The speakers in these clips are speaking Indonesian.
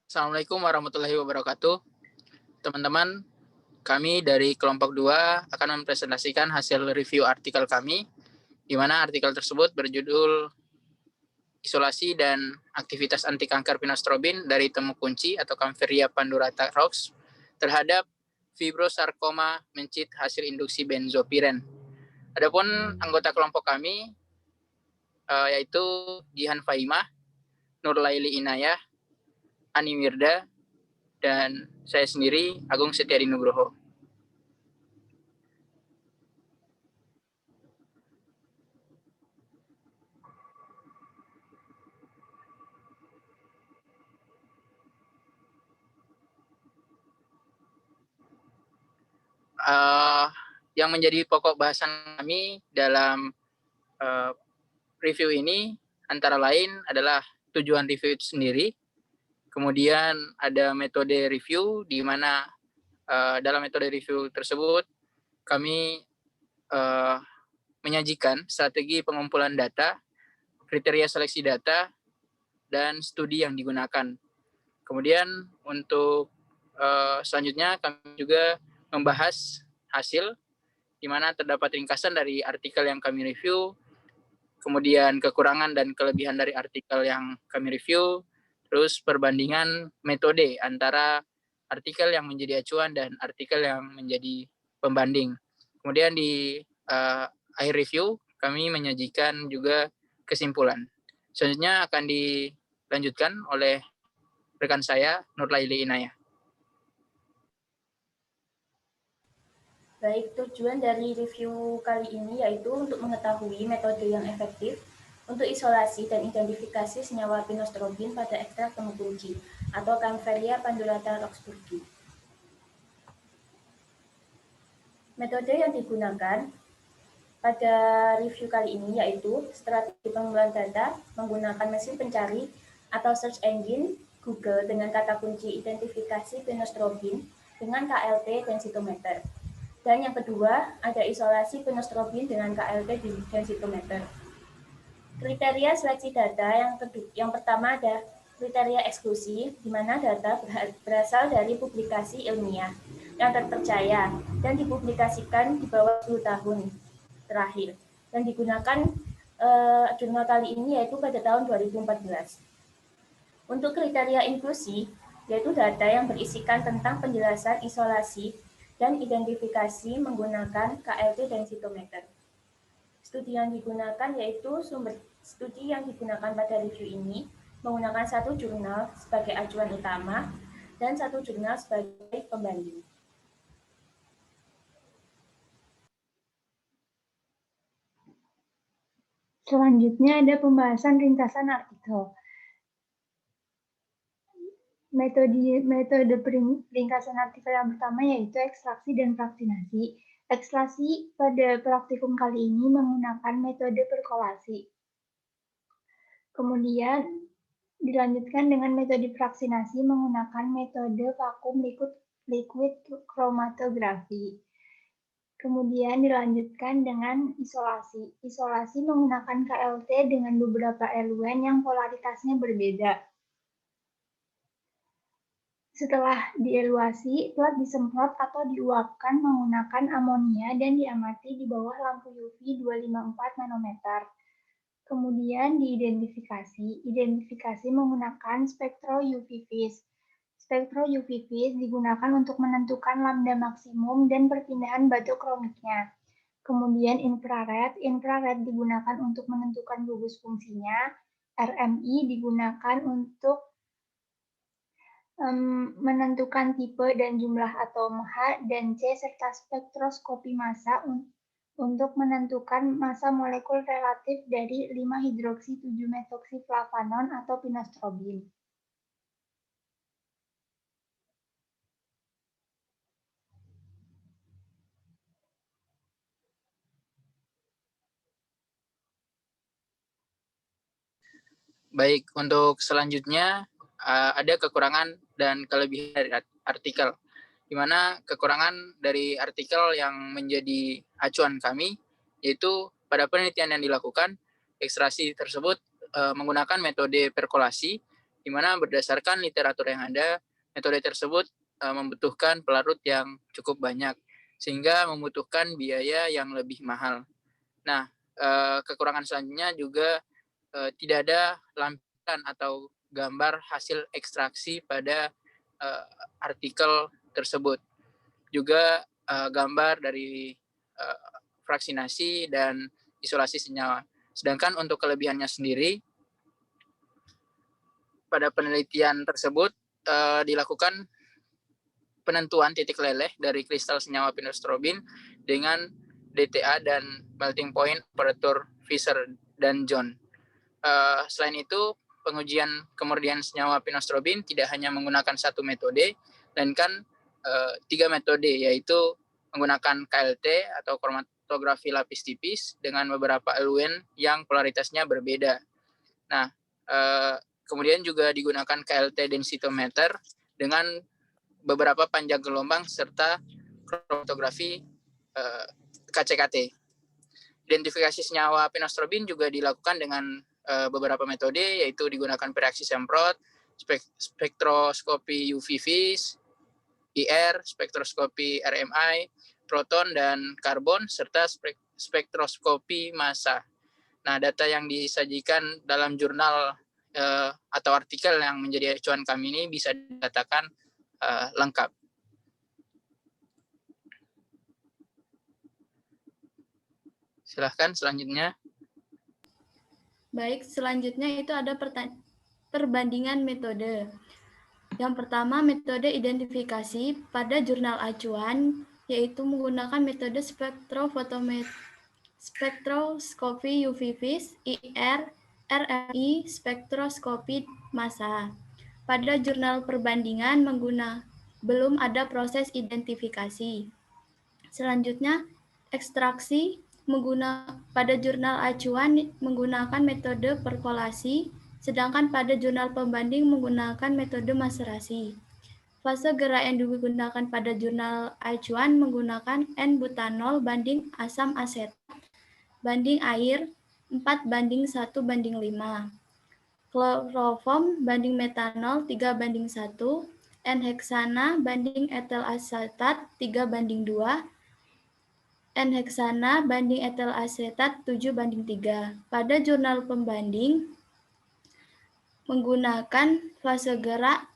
Assalamualaikum warahmatullahi wabarakatuh. Teman-teman, kami dari kelompok 2 akan mempresentasikan hasil review artikel kami, di mana artikel tersebut berjudul Isolasi dan Aktivitas Anti Kanker Pinostrobin dari Temu Kunci atau Kampferia pandurata rox terhadap fibrosarkoma mencit hasil induksi benzopiren. Adapun anggota kelompok kami yaitu Jihan Faimah, Nurlaili Inayah, Ani Wirda, dan saya sendiri Agung Setiadi Nugroho. Yang menjadi pokok bahasan kami dalam review ini antara lain adalah tujuan review itu sendiri, kemudian ada metode review di mana dalam metode review tersebut kami menyajikan strategi pengumpulan data, kriteria seleksi data, dan studi yang digunakan. Kemudian untuk selanjutnya kami juga membahas hasil di mana terdapat ringkasan dari artikel yang kami review, kemudian kekurangan dan kelebihan dari artikel yang kami review, terus perbandingan metode antara artikel yang menjadi acuan dan artikel yang menjadi pembanding. Kemudian di akhir review kami menyajikan juga kesimpulan. Selanjutnya akan dilanjutkan oleh rekan saya, Nurlaili Inayah. Baik, tujuan dari review kali ini yaitu untuk mengetahui metode yang efektif untuk isolasi dan identifikasi senyawa pinostrobin pada ekstrak temu kunci atau Kampferia pandurata roxburghi. Metode yang digunakan pada review kali ini yaitu strategi pengumpulan data menggunakan mesin pencari atau search engine Google dengan kata kunci identifikasi pinostrobin dengan KLT densitometer. Dan yang kedua, ada isolasi pinostrobin dengan KLT densitometer. Kriteria seleksi data yang pertama ada kriteria eksklusi, di mana data berasal dari publikasi ilmiah yang terpercaya dan dipublikasikan di bawah 10 tahun terakhir. Dan digunakan jurnal kali ini yaitu pada tahun 2014. Untuk kriteria inklusi, yaitu data yang berisikan tentang penjelasan isolasi dan identifikasi menggunakan KLT densitometer. Studi yang digunakan yaitu sumber studi yang digunakan pada review ini menggunakan satu jurnal sebagai acuan utama dan satu jurnal sebagai pembanding. Selanjutnya ada pembahasan ringkasan artikel. Metode ringkasan artikel yang pertama yaitu ekstraksi dan fraksinasi. Ekstraksi pada praktikum kali ini menggunakan metode perkolasi. Kemudian dilanjutkan dengan metode fraksinasi menggunakan metode vakum liquid chromatografi. Kemudian dilanjutkan dengan isolasi. Isolasi menggunakan KLT dengan beberapa elemen yang polaritasnya berbeda. Setelah dieluasi, plat disemprot atau diuapkan menggunakan amonia dan diamati di bawah lampu UV 254 nanometer. Kemudian diidentifikasi. Identifikasi menggunakan spektro UV-Vis. Spektro UV-Vis digunakan untuk menentukan lambda maksimum dan perpindahan batu kromiknya. Kemudian infrared. Infrared digunakan untuk menentukan gugus fungsinya. RMI digunakan untuk menentukan tipe dan jumlah atom H dan C serta spektroskopi massa untuk menentukan massa molekul relatif dari 5-hidroksi 7-metoksiflavanon atau pinostrobin. Baik, untuk selanjutnya ada kekurangan dan kelebihan dari artikel, di mana kekurangan dari artikel yang menjadi acuan kami, yaitu pada penelitian yang dilakukan, ekstraksi tersebut menggunakan metode perkolasi, di mana berdasarkan literatur yang ada, metode tersebut membutuhkan pelarut yang cukup banyak, sehingga membutuhkan biaya yang lebih mahal. Nah, kekurangan selanjutnya juga tidak ada lampiran atau gambar hasil ekstraksi pada artikel tersebut. Juga gambar dari fraksinasi dan isolasi senyawa. Sedangkan untuk kelebihannya sendiri, pada penelitian tersebut dilakukan penentuan titik leleh dari kristal senyawa pinostrobin dengan DTA dan melting point operator Fisher dan John. Selain itu, pengujian kemurnian senyawa pinostrobin tidak hanya menggunakan satu metode, melainkan 3 metode, yaitu menggunakan KLT atau kromatografi lapis tipis dengan beberapa eluen yang polaritasnya berbeda. Nah, kemudian juga digunakan KLT densitometer dengan beberapa panjang gelombang serta kromatografi KCKT. Identifikasi senyawa pinostrobin juga dilakukan dengan beberapa metode, yaitu digunakan reaksi semprot, spektroskopi UV-Vis, IR, spektroskopi RMI, proton dan karbon, serta spektroskopi massa. Nah, data yang disajikan dalam jurnal atau artikel yang menjadi acuan kami ini bisa dikatakan lengkap. Silahkan selanjutnya. Baik, selanjutnya itu ada perbandingan metode. Yang pertama, metode identifikasi pada jurnal acuan, yaitu menggunakan metode spektroskopi UV-Vis, IR, RMI, spektroskopi massa. Pada jurnal perbandingan belum ada proses identifikasi. Selanjutnya, ekstraksi pada jurnal acuan menggunakan metode perkolasi, sedangkan pada jurnal pembanding menggunakan metode maserasi. Fase gerak yang digunakan pada jurnal acuan menggunakan N-butanol banding asam asetat banding air 4:1:5. Kloroform banding metanol 3:1, N-heksana banding etel asetat 3:2, N-heksana banding etel asetat 7:3. Pada jurnal pembanding menggunakan fase gerak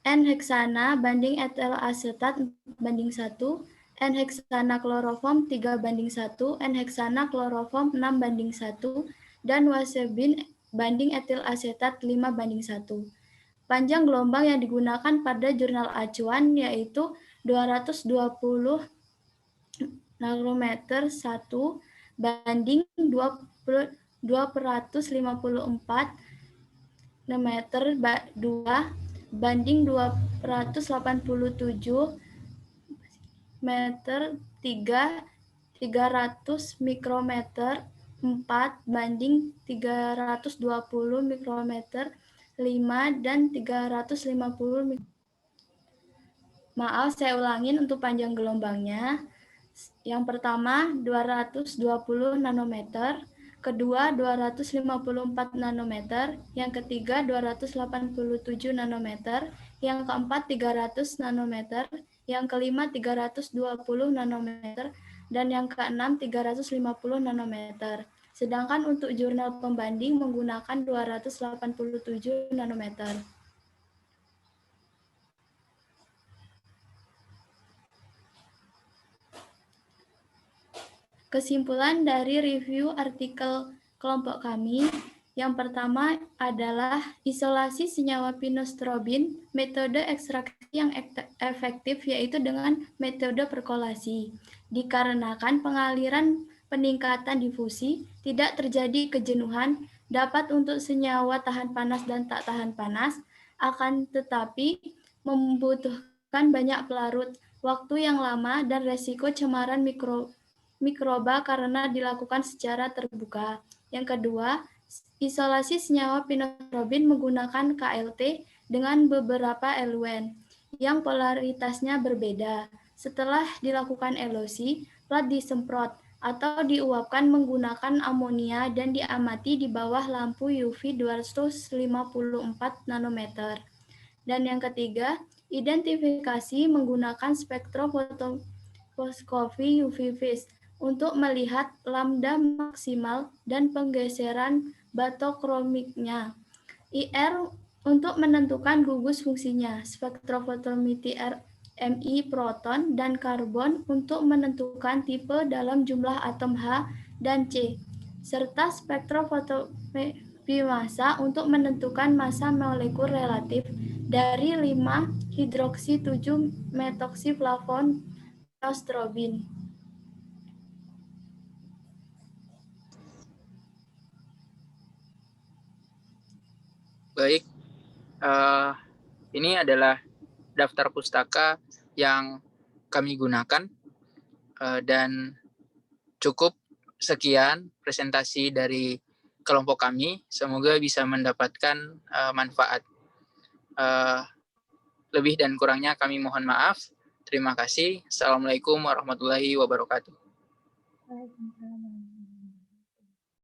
N-heksana banding etel asetat 4:1, N-heksana kloroform 3:1, N-heksana kloroform 6:1, dan wasebin banding etil asetat 5:1. Panjang gelombang yang digunakan pada jurnal acuan yaitu 220 nanometer 1 banding 254 nanometer 2 banding 287 meter 3 300 mikrometer 4 banding 320 mikrometer 5 dan 350 mikrometer. Maaf, saya ulangin untuk panjang gelombangnya. Yang pertama 220 nanometer, kedua 254 nanometer, yang ketiga 287 nanometer, yang keempat 300 nanometer, yang kelima 320 nanometer, dan yang keenam 350 nanometer. Sedangkan untuk jurnal pembanding menggunakan 287 nanometer. Kesimpulan dari review artikel kelompok kami, yang pertama adalah isolasi senyawa pinostrobin, metode ekstraksi yang efektif yaitu dengan metode perkolasi. Dikarenakan pengaliran peningkatan difusi, tidak terjadi kejenuhan, dapat untuk senyawa tahan panas dan tak tahan panas, akan tetapi membutuhkan banyak pelarut, waktu yang lama, dan resiko cemaran mikroba karena dilakukan secara terbuka. Yang kedua, isolasi senyawa pinostrobin menggunakan KLT dengan beberapa eluen yang polaritasnya berbeda. Setelah dilakukan elosi, plat disemprot atau diuapkan menggunakan amonia dan diamati di bawah lampu UV 254 nanometer. Dan yang ketiga, identifikasi menggunakan spektrofotoskopi UV vis untuk melihat lambda maksimal dan penggeseran batokromiknya. IR untuk menentukan gugus fungsinya, spektrofotometri Mi proton dan karbon untuk menentukan tipe dalam jumlah atom H dan C, serta spektrofotometri massa untuk menentukan massa molekul relatif dari 5-hidroksi-7-metoksiflavon-pinostrobin. Baik, ini adalah daftar pustaka yang kami gunakan dan cukup sekian presentasi dari kelompok kami. Semoga bisa mendapatkan manfaat. Lebih dan kurangnya kami mohon maaf. Terima kasih. Assalamualaikum warahmatullahi wabarakatuh. Waalaikumsalam.